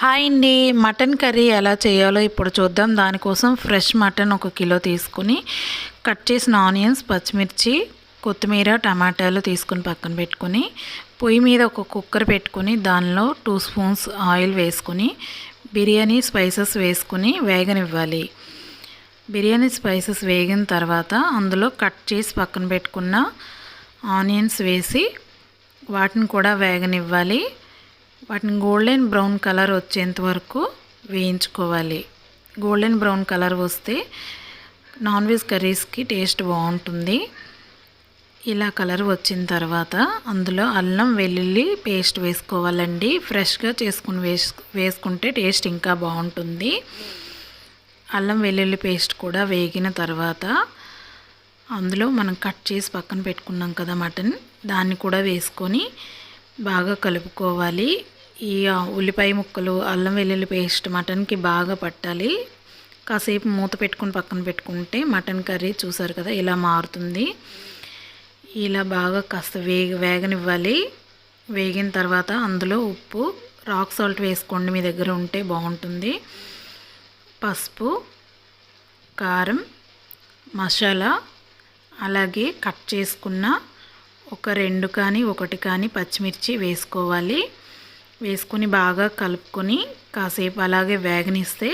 Hi అండి. Mutton curry ఎలా చేయాలో ఇప్పుడు చూద్దాం. దానికోసం ఫ్రెష్ మటన్ 1 కిలో తీసుకుని కట్ చేసిన ఆనియన్స్, పచ్చిమిర్చి, కొత్తిమీర, టమాటాలు తీసుకుని పక్కన పెట్టుకొని పొయ్యి మీద ఒక కుక్కర్ పెట్టుకొని దానిలో 2 స్పూన్స్ ఆయిల్ వేసుకొని బిర్యానీ స్పైసెస్ వేసుకుని వేగనివ్వాలి. బిర్యానీ స్పైసెస్ వేగిన తర్వాత అందులో కట్ చేసి పక్కన పెట్టుకున్న ఆనియన్స్ వేసి వాటిని కూడా వేగనివ్వాలి. వాటిని గోల్డెన్ బ్రౌన్ కలర్ వచ్చేంత వరకు వేయించుకోవాలి. గోల్డెన్ బ్రౌన్ కలర్ వస్తే నాన్ వెజ్ కర్రీస్కి టేస్ట్ బాగుంటుంది. ఇలా కలర్ వచ్చిన తర్వాత అందులో అల్లం వెల్లుల్లి పేస్ట్ వేసుకోవాలండి. ఫ్రెష్గా చేసుకుని వేసుకుంటే టేస్ట్ ఇంకా బాగుంటుంది. అల్లం వెల్లుల్లి పేస్ట్ కూడా వేగిన తర్వాత అందులో మనం కట్ చేసి పక్కన పెట్టుకున్నాం కదా మటన్, దాన్ని కూడా వేసుకొని బాగా కలుపుకోవాలి. ఈ ఉల్లిపాయ ముక్కలు, అల్లం వెల్లుల్లి పేస్ట్ మటన్కి బాగా పట్టాలి. కాసేపు మూత పెట్టుకుని పక్కన పెట్టుకుంటే మటన్ కర్రీ చూసారు కదా ఇలా మారుతుంది. ఇలా బాగా కాస్త వేగనివ్వాలి. వేగిన తర్వాత అందులో ఉప్పు, రాక్ సాల్ట్ వేసుకోండి, మీ దగ్గర ఉంటే బాగుంటుంది. పసుపు, కారం, మసాలా, అలాగే కట్ చేసుకున్న ఒక 2 కానీ 1 కానీ పచ్చిమిర్చి వేసుకోవాలి. వేసుకొని బాగా కలుపుకొని కాసేపు అలాగే వేగనిస్తే